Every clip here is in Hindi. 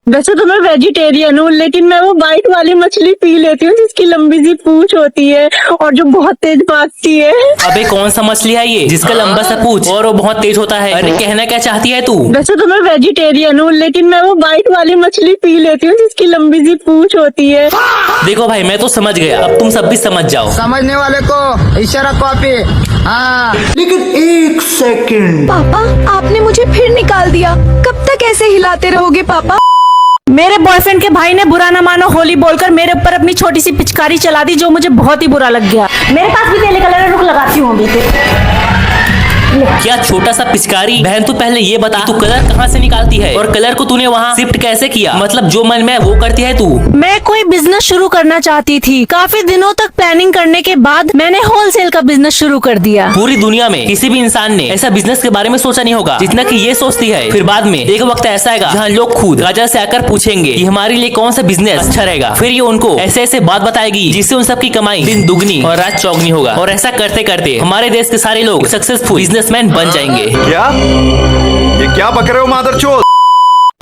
वैसे तो मैं वेजिटेरियन हूँ, लेकिन मैं वो वाइट वाली मछली पी लेती हूँ जिसकी लंबी सी पूंछ होती है और जो बहुत तेज भागती है। अबे कौन सा मछली है ये जिसका लंबा सा पूंछ और वो बहुत तेज होता है? अरे कहना क्या चाहती है तू? वैसे तो मैं वेजिटेरियन हूँ, लेकिन मैं वो वाइट वाली मछली पी लेती हूँ जिसकी लंबी सी पूंछ होती है। देखो भाई, मैं तो समझ गया, अब तुम सब भी समझ जाओ। समझने वाले को इशारा कॉपी। हाँ, लेकिन एक सेकंड, पापा आपने मुझे फिर निकाल दिया। कब तक ऐसे हिलाते रहोगे पापा? मेरे बॉयफ्रेंड के भाई ने बुरा ना मानो होली बोलकर मेरे ऊपर अपनी छोटी सी पिचकारी चला दी, जो मुझे बहुत ही बुरा लग गया। मेरे पास भी तेले कलर रुक लगाती हूँ अभी। क्या छोटा सा पिचकारी? बहन तू पहले ये बता, तू कलर कहाँ से निकालती है और कलर को तूने वहाँ शिफ्ट कैसे किया? मतलब जो मन में वो करती है तू। मैं कोई बिजनेस शुरू करना चाहती थी। काफी दिनों तक प्लानिंग करने के बाद मैंने होलसेल का बिजनेस शुरू कर दिया। पूरी दुनिया में किसी भी इंसान ने ऐसा बिजनेस के बारे में सोचा नहीं होगा जितना कि ये सोचती है। फिर बाद में एक वक्त ऐसा आएगा जहाँ लोग खुद राजा से आकर पूछेंगे कि हमारे लिए कौन सा बिजनेस अच्छा रहेगा। फिर ये उनको ऐसे ऐसे बात बताएगी जिससे उन सबकी कमाई दिन दुगनी और रात चौगनी होगा। और ऐसा करते करते हमारे देश के सारे लोग सक्सेसफुल बिजनेसमैन बन जाएंगे। क्या ये क्या बक रहे हो मादरचोद?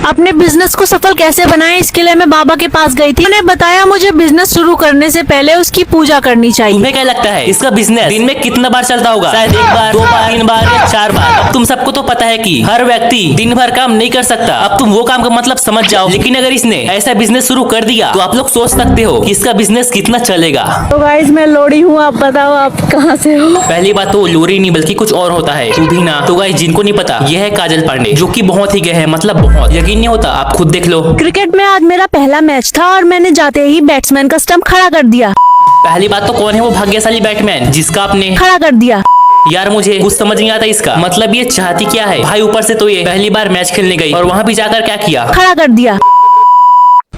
अपने बिजनेस को सफल कैसे बनाएं, इसके लिए मैं बाबा के पास गई थी। उन्होंने बताया मुझे बिजनेस शुरू करने से पहले उसकी पूजा करनी चाहिए। तुम्हें क्या लगता है इसका बिजनेस दिन में कितना बार चलता होगा? शायद 1 बार, 2 बार, 3 बार या 4 बार। अब तुम सबको तो पता है कि हर व्यक्ति दिन भर काम नहीं कर सकता। अब तुम वो काम का मतलब समझ जाओ। लेकिन अगर इसने ऐसा बिजनेस शुरू कर दिया तो आप लोग सोच सकते हो कि इसका बिजनेस कितना चलेगा। तो गाइस मैं लोड़ी हूँ, आप बताओ आप कहाँ से हो? पहली बात तो लोरी नहीं बल्कि कुछ और होता है, तू भी ना। तो गाइस जिनको नहीं पता, ये है काजल पांडे, जो कि बहुत ही गए हैं, मतलब बहुत। यकीन नहीं होता, आप खुद देख लो। क्रिकेट में आज मेरा पहला मैच था और मैंने जाते ही बैट्समैन का स्टंप खड़ा कर दिया। पहली बात तो कौन है वो भाग्यशाली बैट्समैन जिसका आपने खड़ा कर दिया। यार मुझे कुछ समझ नहीं आता इसका मतलब। ये चाहती क्या है भाई? ऊपर से तो ये पहली बार मैच खेलने गई और वहाँ भी जाकर क्या किया? खड़ा कर दिया।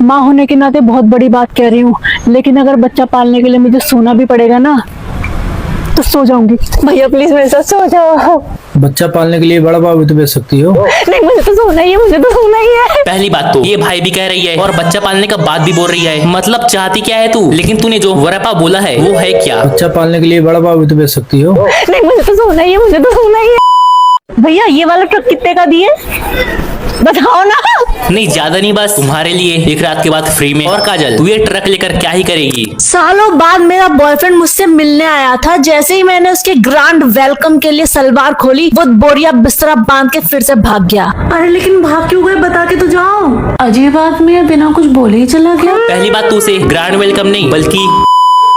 माँ होने के नाते बहुत बड़ी बात कह रही हूँ, लेकिन अगर बच्चा पालने के लिए मुझे सोना भी पड़ेगा ना तो सो जाऊंगी। भैया प्लीज मेरे साथ सो जाओ। बच्चा पालने के लिए बड़ा बाप भी तो बेच सकती हो। नहीं मुझे तो सोना ही है, मुझे तो सोना ही है। पहली बात तो ये भाई भी कह रही है और बच्चा पालने का बात भी बोल रही है। मतलब चाहती क्या है तू? लेकिन तूने जो वरपा बोला है वो है क्या? बच्चा पालने के लिए बड़ा बाप भी तो बेच सकती हो। नहीं मुझे तो सोना ही है, मुझे तो सोना ही है। भैया ये वाला ट्रक कितने का दिए बताओ ना। नहीं ज्यादा नहीं, बस तुम्हारे लिए एक रात के बाद फ्री में। और काजल तू ये ट्रक लेकर क्या ही करेगी? सालों बाद मेरा बॉयफ्रेंड मुझसे मिलने आया था। जैसे ही मैंने उसके ग्रैंड वेलकम के लिए सलवार खोली, वो बोरिया बिस्तरा बांध के फिर से भाग गया। अरे लेकिन भाग क्यों गए, बता के तो जाओ। अजीब आदमी है, बिना कुछ बोले ही चला गया। पहली बात तो उसे ग्रैंड वेलकम नहीं बल्कि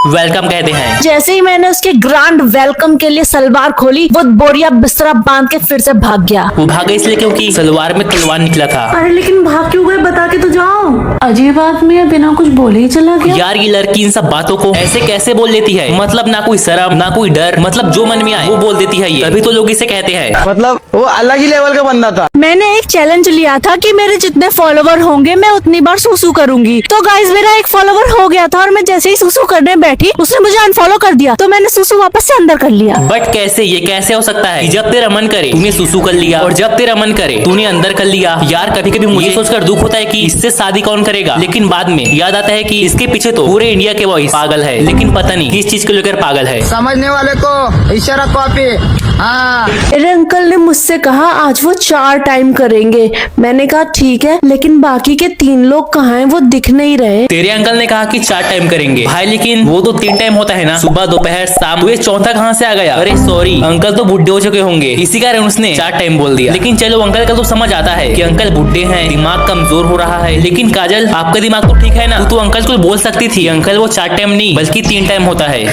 वेलकम कहते हैं। जैसे ही मैंने उसके ग्रैंड वेलकम के लिए सलवार खोली, वो बोरिया बिस्तरा बांध के फिर से भाग गया। वो भागा इसलिए क्योंकि सलवार में तलवार निकला था। अरे लेकिन भाग क्यों गए, बता के तो जाओ। अजीब आदमी है, बिना कुछ बोले ही चला गया। यार ये लड़की इन सब बातों को ऐसे कैसे बोल देती है? मतलब ना कोई शर्म ना कोई डर, मतलब जो मन में आए वो बोल देती है ये। तभी तो लोग इसे कहते हैं। मतलब वो अलग ही लेवल का बंदा था। मैंने एक चैलेंज लिया था कि मेरे जितने फॉलोवर होंगे मैं उतनी बार सुसु करूंगी। तो गाइस मेरा एक फॉलोवर हो गया था और मैं जैसे ही सुसु करने बैठी उसने मुझे अनफॉलो कर दिया। तो मैंने सुसु वापस से अंदर कर लिया। बट कैसे? ये कैसे हो सकता है कि जब तेरा मन करे तूने सुसु कर लिया और जब तेरा मन करे तूने अंदर कर लिया? यार कभी कभी मुझे सोचकर दुख होता है कि इससे शादी कौन करेगा, लेकिन बाद में याद आता है कि इसके पीछे तो पूरे इंडिया के बॉयज पागल है, लेकिन पता नहीं किस चीज को लेकर पागल है। समझने वाले को इशारा कॉपी। हाँ, मेरे अंकल ने मुझसे कहा आज वो 4 टाइम करेंगे। मैंने कहा ठीक है, लेकिन बाकी के 3 लोग कहाँ हैं? वो दिख नहीं रहे। तेरे अंकल ने कहा कि 4 टाइम करेंगे भाई, लेकिन वो तो 3 टाइम होता है ना, सुबह दोपहर शाम। तो ये चौथा कहाँ से आ गया? अरे सॉरी, अंकल तो बुढ़े हो चुके होंगे, इसी कारण उसने 4 टाइम बोल दिया। लेकिन चलो अंकल का तो समझ आता है कि अंकल बुढ़े हैं, दिमाग कमजोर हो रहा है। लेकिन काजल आपका दिमाग तो ठीक है ना? तू अंकल को बोल सकती थी अंकल वो 4 टाइम नहीं बल्कि 3 टाइम होता है।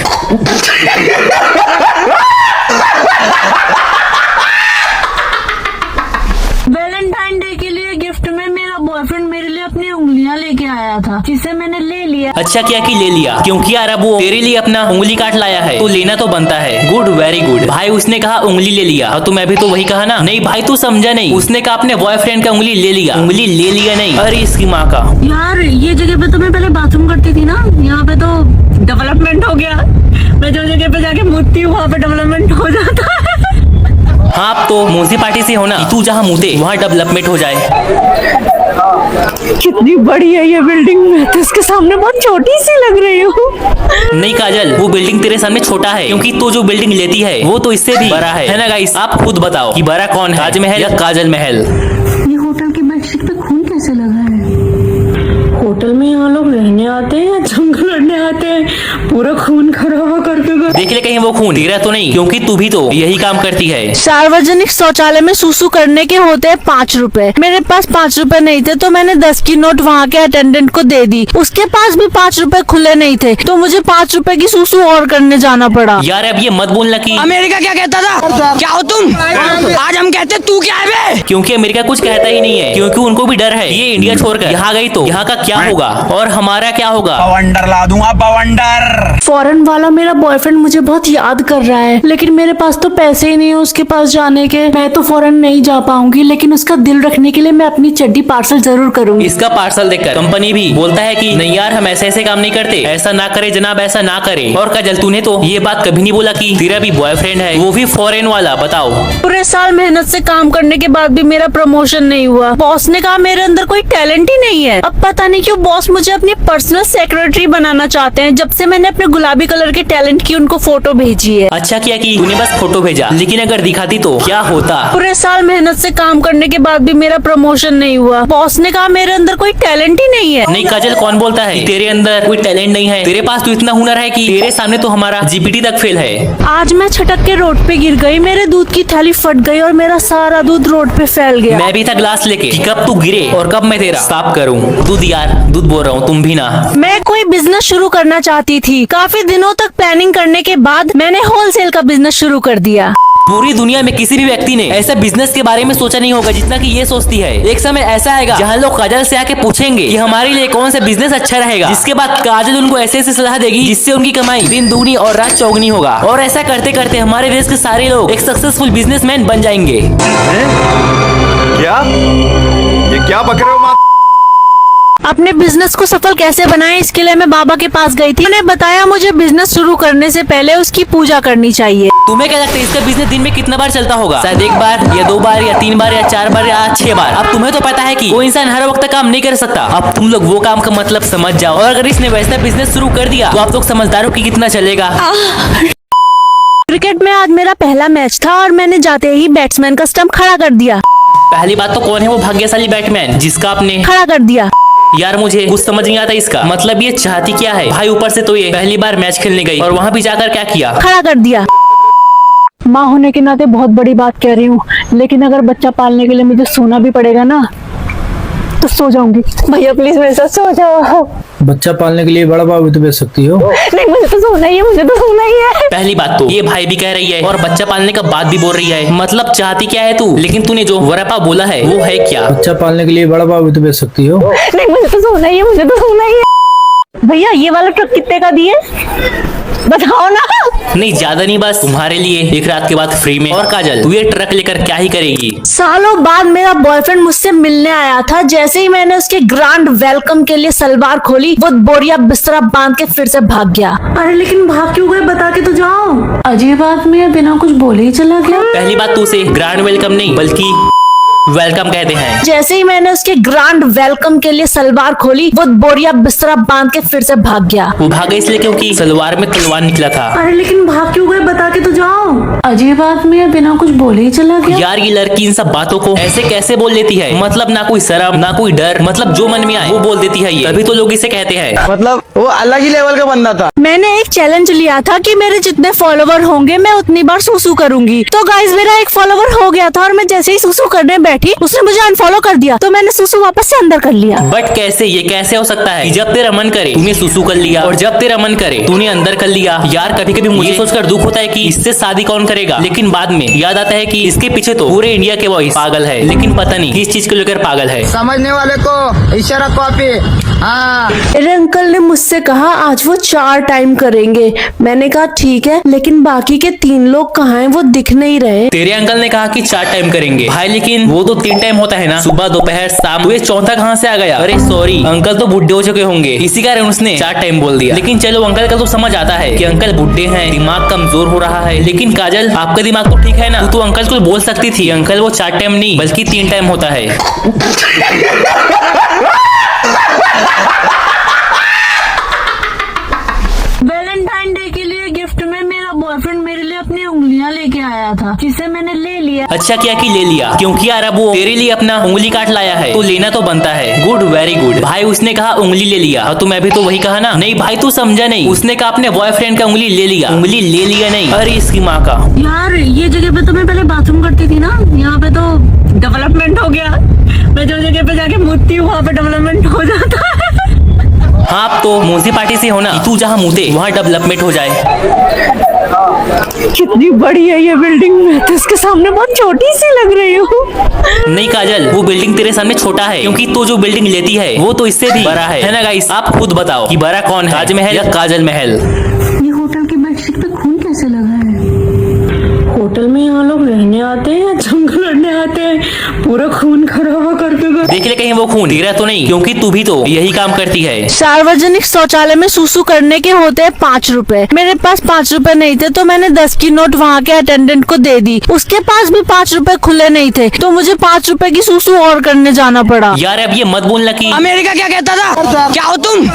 वैलेंटाइन डे के लिए गिफ्ट में मेरा बॉयफ्रेंड मेरे लिए अपनी उंगलियां लेके आया था, जिसे मैंने ले लिया। अच्छा किया कि ले लिया, क्योंकि यार अब वो तेरे लिए अपना उंगली काट लाया है तो लेना तो बनता है। गुड, वेरी गुड भाई। उसने कहा उंगली ले लिया और तो मैं भी तो वही कहा ना। नहीं भाई तू समझा नहीं, उसने कहा अपने बॉयफ्रेंड का उंगली ले लिया, उंगली ले लिया नहीं। अरे इसकी माँ का। यार ये जगह पे तो मैं पहले बाथरूम करती थी ना, यहाँ पे तो डेवलपमेंट हो गया। मैं जो जगह पे जाके मुतती हूँ वहाँ पे डेवलपमेंट हो जाता है। हाँ अब तो म्यूनिसिपालिटी से होना, तू जहाँ मुते वहाँ डेवलपमेंट हो जाए। कितनी बड़ी है ये बिल्डिंग, मैं तो इसके सामने बहुत छोटी सी लग रही हूँ। नहीं काजल, वो बिल्डिंग तेरे सामने छोटा है क्योंकि तू जो बिल्डिंग लेती है वो तो इससे भी बड़ा है ना गाइस? आप खुद बताओ कि बड़ा कौन है, ताजमहल या काजल महल? ये होटल की बेडशीट पे खून कैसे लगा है? होटल में यहाँ लोग रहने आते हैं या जंग लड़ने आते हैं? पूरा खून खराबा करके गए। देख ले कहीं वो खून तेरा तो नहीं, क्योंकि तू भी तो यही काम करती है। सार्वजनिक शौचालय में सुसु करने के होते हैं 5 रुपए। मेरे पास 5 रुपए नहीं थे तो मैंने 10 की नोट वहाँ के अटेंडेंट को दे दी। उसके पास भी 5 रुपए खुले नहीं थे तो मुझे 5 रुपए की सुसु और करने जाना पड़ा। यार अब ये मत बोलना कि अमेरिका क्या कहता था? क्या हो तुम? आज हम कहते तू क्या है बे? क्योंकि अमेरिका कुछ कहता ही नहीं है, क्योंकि उनको भी डर है ये इंडिया छोड़कर यहाँ गई तो यहाँ का क्या होगा और हमारा क्या होगा। बवंडर ला दूंगा, बवंडर। फॉरेन वाला मेरा बॉयफ्रेंड मुझे बहुत याद कर रहा है, लेकिन मेरे पास तो पैसे ही नहीं है उसके पास जाने के। मैं तो फॉरेन नहीं जा पाऊंगी, लेकिन उसका दिल रखने के लिए मैं अपनी चड्डी पार्सल जरूर करूंगी। इसका पार्सल देखकर कंपनी भी बोलता है कि नहीं यार हम ऐसे ऐसे काम नहीं करते, ऐसा ना करे जनाब, ऐसा ना करे। और काजल तूने तो ये बात कभी नहीं बोला कि तेरा भी बॉयफ्रेंड है, वो भी फॉरेन वाला। बताओ, पूरे साल मेहनत से काम करने के बाद भी मेरा प्रमोशन नहीं हुआ। बॉस ने कहा मेरे अंदर कोई टैलेंट ही नहीं है। अब पता नहीं क्यों बॉस मुझे अपनी पर्सनल सेक्रेटरी बनाना चाहते हैं, जब से मैंने अपने गुलाबी कलर के टैलेंट की उनको फोटो भेजी है। अच्छा किया कि तूने बस फोटो भेजा, लेकिन अगर दिखाती तो क्या होता। पूरे साल मेहनत से काम करने के बाद भी मेरा प्रमोशन नहीं हुआ। बॉस ने कहा मेरे अंदर कोई टैलेंट ही नहीं है। नहीं काजल, कौन बोलता है कि तेरे अंदर कोई टैलेंट नहीं है? तेरे पास तो इतना हुनर है कि तेरे सामने तो हमारा जीपीटी तक फेल है। आज मैं छटक के रोड पे गिर गई, मेरे दूध की थैली फट गई और मेरा सारा दूध रोड पे फैल गया। मैं भी था ग्लास लेके कि कब तू गिरे और कब मैं तेरा साफ करूं। दूध यार, दूध बोल रहा हूँ, तुम भी ना। मैं कोई बिजनेस शुरू करना चाहती थी। काफी दिनों तक प्लानिंग करने के बाद मैंने होलसेल का बिजनेस शुरू कर दिया। पूरी दुनिया में किसी भी व्यक्ति ने ऐसा बिजनेस के बारे में सोचा नहीं होगा जितना कि ये सोचती है। एक समय ऐसा आएगा जहाँ लोग काजल से आके पूछेंगे कि हमारे लिए कौन सा बिजनेस अच्छा रहेगा, जिसके बाद काजल उनको ऐसे ऐसे सलाह देगी जिससे उनकी कमाई दिन दुगनी और रात चौगनी होगा। और ऐसा करते करते हमारे देश के सारे लोग एक सक्सेसफुल बिजनेसमैन बन जाएंगे। क्या ये क्या बक रहे हो माँ? अपने बिजनेस को सफल कैसे बनाएं, इसके लिए मैं बाबा के पास गई थी। उन्होंने बताया मुझे बिजनेस शुरू करने से पहले उसकी पूजा करनी चाहिए। तुम्हें क्या लगता है इसका बिजनेस दिन में कितना बार चलता होगा? शायद 1 बार या 2 बार या 3 बार या 4 बार या 6 बार। अब तुम्हें तो पता है कि वो इंसान हर वक्त काम नहीं कर सकता। अब तुम लोग वो काम का मतलब समझ जाओ। और अगर इसने वैसा बिजनेस शुरू कर दिया तो आप लोग समझदार हो कि कितना चलेगा। क्रिकेट में आज मेरा पहला मैच था और मैंने जाते ही बैट्समैन का स्टंप खड़ा कर दिया। पहली बात तो कौन है वो भाग्यशाली बैटमैन जिसका आपने खड़ा कर दिया। यार मुझे कुछ समझ नहीं आता इसका मतलब। ये चाहती क्या है भाई? ऊपर से तो ये पहली बार मैच खेलने गई और वहाँ भी जाकर क्या किया? खड़ा कर दिया। माँ होने के नाते बहुत बड़ी बात कह रही हूँ, लेकिन अगर बच्चा पालने के लिए मुझे सोना भी पड़ेगा ना तो सो जाऊंगी। भैया प्लीज मेरे साथ सो जाओ। बच्चा पालने के लिए बड़ा भाव भी तो बेच सकती हो। नहीं मुझे तो सोना ही है, मुझे तो सोना ही है। पहली बात तो ये भाई भी कह रही है और बच्चा पालने का बात भी बोल रही है। मतलब चाहती क्या है तू? लेकिन तूने जो वरपा बोला है वो है क्या? बच्चा पालने के लिए बड़ा भाव भी तो बेच सकती हो। नहीं मुझे तो सोना ही है, मुझे तो सोना ही है। भैया ये वाला ट्रक कितने का दिए बताओ ना। नहीं ज्यादा नहीं, बस तुम्हारे लिए एक रात के बाद फ्री में। और काजल तू ये ट्रक लेकर क्या ही करेगी? सालों बाद मेरा बॉयफ्रेंड मुझसे मिलने आया था। जैसे ही मैंने उसके ग्रैंड वेलकम के लिए सलवार खोली, वो बोरिया बिस्तरा बांध के फिर से भाग गया। अरे लेकिन भाग क्यों गए, बता के तो जाओ। अजीब आदमी है, बिना कुछ बोले ही चला गया। पहली बात तो उसे ग्रैंड वेलकम नहीं बल्कि वेलकम कहते हैं। जैसे ही मैंने उसके ग्रैंड वेलकम के लिए सलवार खोली, वो बोरिया बिस्तरा बांध के फिर से भाग गया। वो भागा इसलिए क्योंकि सलवार में तलवार निकला था। अरे लेकिन भाग क्यों गए, बता के तो जाओ। अजीब आदमी है, बिना कुछ बोले ही चला गया। यार ये लड़की इन सब बातों को ऐसे कैसे बोल लेती है? मतलब ना कोई शर्म ना कोई डर, मतलब जो मन में आए वो बोल देती है ये। तभी तो लोग इसे कहते हैं। मतलब वो अलग ही लेवल का बंदा था। मैंने एक चैलेंज लिया था कि मेरे जितने फॉलोवर होंगे मैं उतनी बार सुसु करूंगी। तो गाइस मेरा एक फॉलोवर हो गया था और मैं जैसे ही सुसु करने बैठी उसने मुझे अनफॉलो कर दिया, तो मैंने सुसु वापस से अंदर कर लिया। बट कैसे? ये कैसे हो सकता है कि जब तेरा मन करे तूने सुसु कर लिया और जब तेरा मन करे तूने अंदर कर लिया? यार कभी कभी मुझे सोचकर दुख होता है कि इससे शादी कौन करेगा, लेकिन बाद में याद आता है कि इसके पीछे तो पूरे इंडिया के बॉयज पागल है, लेकिन पता नहीं किस चीज को लेकर पागल है। समझने वाले को इशारा कॉपी। हाँ मेरे अंकल ने मुझसे कहा आज वो 4 टाइम करेंगे। मैंने कहा ठीक है, लेकिन बाकी के 3 लोग कहाँ हैं? वो दिख नहीं रहे। तेरे अंकल ने कहा कि 4 टाइम करेंगे भाई, लेकिन वो तो 3 टाइम होता है ना, सुबह दोपहर शाम। ये चौथा कहाँ से आ गया? अरे सॉरी, अंकल तो बुढ़े हो चुके होंगे, इसी कारण उसने 4 टाइम बोल दिया। लेकिन चलो अंकल का तो समझ आता है कि अंकल बुढ़े हैं, दिमाग कमजोर हो रहा है। लेकिन काजल आपका दिमाग तो ठीक है ना? तू तो अंकल को बोल सकती थी अंकल वो 4 टाइम नहीं बल्कि 3 टाइम होता है। वैलेंटाइन डे के लिए गिफ्ट में मेरा बॉयफ्रेंड मेरे लिए अपनी उंगलियां लेके आया था, जिसे मैंने ले लिया। अच्छा अच्छा किया कि ले लिया, क्योंकि यार अब वो तेरे लिए अपना उंगली काट लाया है तो लेना तो बनता है। गुड, वेरी गुड भाई। उसने कहा उंगली ले लिया, तो मैं भी तो वही कहा ना। नहीं भाई तू समझा नहीं, उसने कहा अपने बॉयफ्रेंड का उंगली ले लिया, उंगली ले लिया नहीं। अरे इसकी माँ का। यार ये जगह पे तो मैं पहले बाथरूम करती थी ना, यहाँ पे तो डेवलपमेंट हो गया। मैं जो जगह पे जाके मुतती हूँ वहाँ पे डेवलपमेंट हो जाता है। हाँ अब तो म्यूनिसिपालिटी से होना, तू जहाँ मुते वहाँ डेवलपमेंट हो जाए। कितनी बड़ी है ये बिल्डिंग, मैं तो इसके सामने बहुत छोटी सी लग रही हूँ। नहीं काजल, वो बिल्डिंग तेरे सामने छोटा है, क्योंकि तू जो बिल्डिंग लेती है वो तो इससे भी बड़ा है ना गाइस? आप खुद बताओ कि बड़ा कौन है, ताजमहल या काजल महल? ये होटल की बेडशीट पे खून कैसे लगा है? होटल में यहाँ लोग रहने आते हैं या जंग लड़ने आते हैं? पूरा खून खराबा करके गए। देख ले कहीं वो खून गिरा तो नहीं, क्योंकि तू भी तो यही काम करती है। सार्वजनिक शौचालय में सुसु करने के होते हैं 5 रुपए। मेरे पास 5 रुपए नहीं थे तो मैंने 10 की नोट वहाँ के अटेंडेंट को दे दी। उसके पास भी 5 रुपए खुले नहीं थे तो मुझे 5 रुपए की सुसु और करने जाना पड़ा। यार अब ये मत बोलना कि अमेरिका क्या कहता था? क्या हो तुम?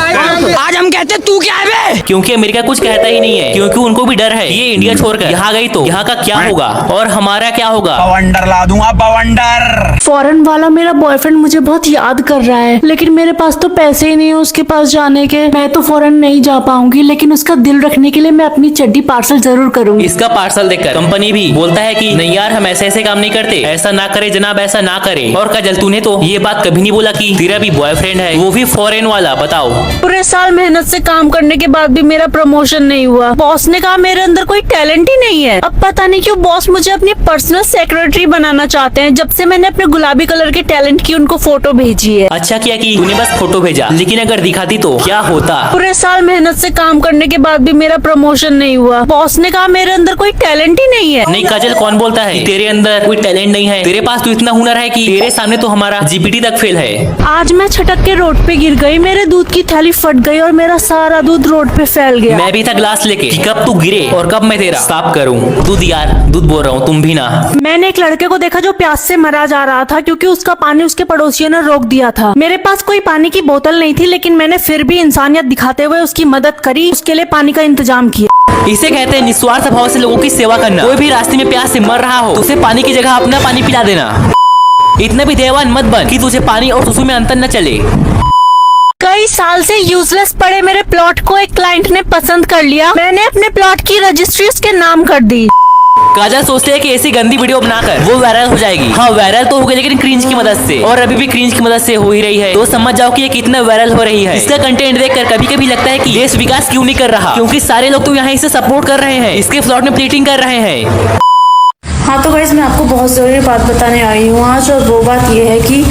आज हम कहते तू क्या है बे? क्योंकि अमेरिका कुछ कहता ही नहीं है, क्योंकि उनको भी डर है ये इंडिया छोड़कर यहाँ गई तो यहाँ का क्या होगा और हमारा क्या होगा। बवंडर ला दूंगा, बवंडर। फॉरेन वाला मेरा बॉयफ्रेंड मुझे बहुत याद कर रहा है, लेकिन मेरे पास तो पैसे ही नहीं है उसके पास जाने के। मैं तो फॉरेन नहीं जा पाऊंगी, लेकिन उसका दिल रखने के लिए मैं अपनी चड्डी पार्सल जरूर करूंगी। इसका पार्सल देखकर कंपनी भी बोलता है कि नहीं यार हम ऐसे काम नहीं करते, ऐसा ना करे जनाब, ऐसा ना करे। और काजल तूने तो ये बात कभी नहीं बोला कि तेरा भी बॉयफ्रेंड है, वो भी फॉरेन वाला। बताओ, पूरे साल मेहनत से काम करने के बाद भी मेरा प्रमोशन नहीं हुआ। बॉस ने कहा मेरे अंदर कोई टैलेंट ही नहीं है। अब पता नहीं क्यों बॉस मुझे अपनी पर्सनल सेक्रेटरी बनाना चाहते हैं, जब से मैंने अपने गुलाबी कलर के टैलेंट की उनको फोटो भेजी है। अच्छा किया कि तूने बस फोटो भेजा, लेकिन अगर दिखाती तो क्या होता। पूरे साल मेहनत से काम करने के बाद भी मेरा प्रमोशन नहीं हुआ। बॉस ने कहा मेरे अंदर कोई टैलेंट ही नहीं है। नहीं काजल, कौन बोलता है कि तेरे अंदर कोई टैलेंट नहीं है? तेरे पास तो इतना हुनर है कि तेरे सामने तो हमारा जीपीटी तक फेल है। आज मैं छटक के रोड पे गिर गई, मेरे दूध की थैली फट गई और मेरा सारा दूध रोड पे फैल गया। मैं भी था ग्लास लेके कि कब तू गिरे और कब मैं तेरा साफ करूं। दूध यार, दूध बोल रहा हूँ, तुम भी ना। मैंने एक लड़के को देखा जो प्यास से मरा जा रहा था, क्योंकि उसका पानी उसके पड़ोसियों ने रोक दिया था। मेरे पास कोई पानी की बोतल नहीं थी, लेकिन मैंने फिर भी इंसानियत दिखाते हुए उसकी मदद करी, उसके लिए पानी का इंतजाम किया। इसे कहते हैं निस्वार्थ भाव से लोगों की सेवा करना। कोई भी रास्ते में प्यास से मर रहा हो तो उसे पानी की जगह अपना पानी पिला देना। इतना भी देवान मत बन कि तुझे पानी और सुसु में अंतर न चले। कई साल से यूजलेस पड़े मेरे प्लॉट को एक क्लाइंट ने पसंद कर लिया। मैंने अपने प्लॉट की रजिस्ट्री उसके नाम कर दी। काजल सोचते है कि ऐसी गंदी वीडियो बनाकर वो वायरल हो जाएगी। हाँ वायरल तो हो गई, लेकिन क्रिंज की मदद से, और अभी भी क्रिंज की मदद से हो ही रही है। तो समझ जाओ कि ये कितना वायरल हो रही है। इसका कंटेंट देखकर कभी कभी लगता है कि देश विकास क्यों नहीं कर रहा, क्योंकि सारे लोग तो यहाँ इसे सपोर्ट कर रहे हैं, इसके प्लॉट में प्लीटिंग कर रहे हैं। हाँ तो गाइस मैं आपको बहुत जरूरी बात बताने आई हूँ आज, और वो बात ये है कि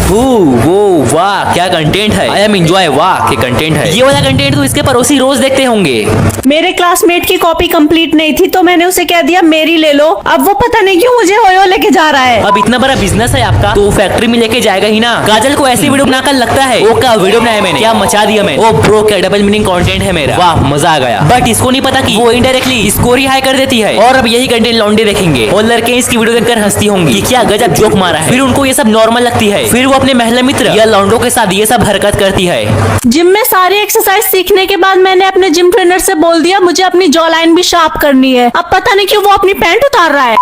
वो वाह क्या कंटेंट है। आई एम एंजॉय, वाह क्या कंटेंट है। ये वाला कंटेंट तो इसके पड़ोसी रोज देखते होंगे। मेरे क्लासमेट की कॉपी कंप्लीट नहीं थी तो मैंने उसे कह दिया मेरी ले लो। अब वो पता नहीं क्यों मुझे ओयो लेके जा रहा है। अब इतना बड़ा बिजनेस है आपका तो फैक्ट्री में लेके जाएगा ही ना। काजल को ऐसी वीडियो बनाकर लगता है वो क्या वीडियो बनाया मैंने, क्या मचा दिया मैंने। ओ ब्रो क्या डबल मीनिंग कंटेंट है मेरा, वाह मजा आ गया। बट इसको नहीं पता कि वो इनडायरेक्टली इसको रिहाई कर देती है, और अब यही कंटेंट लौंडे देखेंगे और लड़के इसकी वीडियो देखकर हंसती होंगी कि क्या गजब जोक मारा है। फिर उनको ये सब नॉर्मल लगती है, फिर वो अपने महिला मित्र या लौंडों के साथ ये सब हरकत करती है। जिम में सारी एक्सरसाइज सीखने के बाद मैंने अपने जिम ट्रेनर से बोल दिया मुझे अपनी जॉ लाइन भी शार्प करनी है। अब पता नहीं क्यों वो अपनी पैंट उतार रहा है।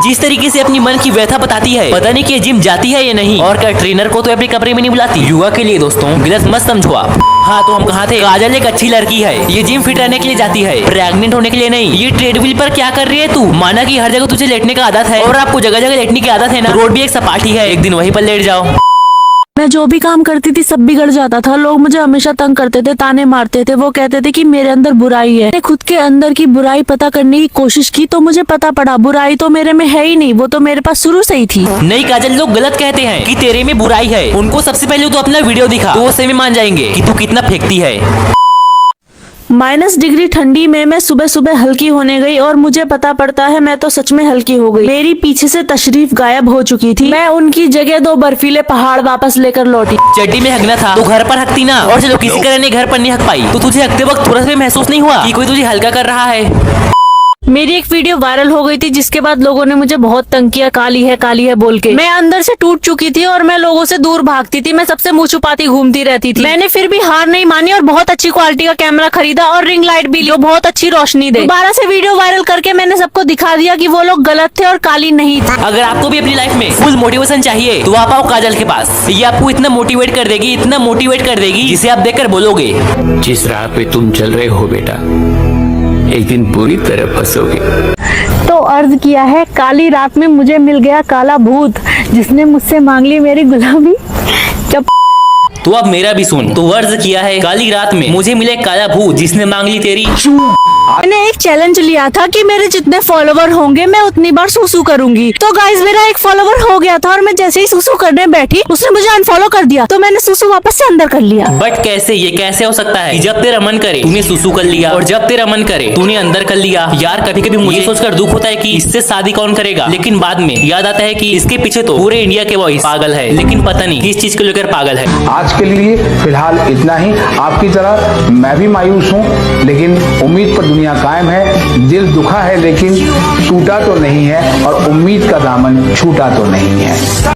जिस तरीके से अपनी मन की व्यथा बताती है, पता नहीं कि जिम जाती है या नहीं, और क्या ट्रेनर को तो अपने कमरे में नहीं बुलाती। योगा के लिए दोस्तों, गलत मत समझो आप। हाँ तो हम कहाँ थे। काजल एक अच्छी लड़की है, ये जिम फिट रहने के लिए जाती है, प्रेग्नेंट होने के लिए नहीं। ये ट्रेडमिल पर क्या कर रही है तू? माना कि हर जगह तुझे लेटने का आदत है, और आपको जगह जगह लेटने की आदत है ना। रोड भी एक सपाटी है, एक दिन वहीं पर लेट जाओ। मैं जो भी काम करती थी सब बिगड़ जाता था। लोग मुझे हमेशा तंग करते थे, ताने मारते थे। वो कहते थे कि मेरे अंदर बुराई है। मैंने खुद के अंदर की बुराई पता करने की कोशिश की तो मुझे पता पड़ा बुराई तो मेरे में है ही नहीं, वो तो मेरे पास शुरू से ही थी। नहीं काजल, लोग गलत कहते हैं कि तेरे में बुराई है। उनको सबसे पहले तो अपना वीडियो दिखा, तो वो सही में मान जाएंगे कि तू कितना फेंकती है। -डिग्री ठंडी में मैं सुबह सुबह हल्की होने गई और मुझे पता पड़ता है मैं तो सच में हल्की हो गई। मेरी पीछे से तशरीफ गायब हो चुकी थी। मैं उनकी जगह 2 बर्फीले पहाड़ वापस लेकर लौटी। चड्डी में हकना था तो घर पर हकती ना, और चलो किसी कारण ने घर पर नहीं हक पाई तो तुझे हकते वक्त थोड़ा सा भी महसूस नहीं हुआ कि कोई तुझे हल्का कर रहा है? मेरी एक वीडियो वायरल हो गई थी जिसके बाद लोगों ने मुझे बहुत तंग किया, काली है बोल के। मैं अंदर से टूट चुकी थी और मैं लोगों से दूर भागती थी, मैं सबसे मुंह छुपाती घूमती रहती थी। मैंने फिर भी हार नहीं मानी और बहुत अच्छी क्वालिटी का कैमरा खरीदा और रिंग लाइट भी ली, बहुत अच्छी रोशनी दे। दोबारा से वीडियो वायरल करके मैंने सबको दिखा दिया कि वो लोग गलत थे और काली नहीं थी। अगर आपको भी अपनी लाइफ में फुल मोटिवेशन चाहिए तो आप आओ काजल के पास। ये आपको इतना मोटिवेट कर देगी, इतना मोटिवेट कर देगी जिसे आप देखकर बोलोगे जिस राह पे तुम चल रहे हो बेटा, एक दिन बुरी तरह फंसोगे। तो अर्ज किया है, काली रात में मुझे मिल गया काला भूत, जिसने मुझसे मांग ली मेरी गुलाबी। जब तो अब मेरा भी सुन। तो अर्ज किया है, काली रात में मुझे मिले काला भूत, जिसने मांग ली तेरी। मैंने एक चैलेंज लिया था कि मेरे जितने फॉलोवर होंगे मैं उतनी बार सुसु करूंगी। तो गाइस मेरा एक फॉलोवर हो गया था और मैं जैसे ही सुसु करने बैठी उसने मुझे अनफॉलो कर दिया, तो मैंने सुसु वापस से अंदर कर लिया। बट कैसे, ये कैसे हो सकता है कि जब तेरा मन करे तूने सुसु कर लिया और जब तेरा मन करे तूने अंदर कर लिया। यार कभी कभी मुझे सोचकर दुख होता है कि इससे शादी कौन करेगा, लेकिन बाद में याद आता है कि इसके पीछे तो पूरे इंडिया के बॉयज पागल है, लेकिन पता नहीं किस चीज को लेकर पागल है। आज के लिए फिलहाल इतना ही। आपकी तरह मैं भी मायूस हूँ, लेकिन उम्मीद पर दुनिया कायम है। दिल दुखा है लेकिन टूटा तो नहीं है और उम्मीद का दामन छूटा तो नहीं है।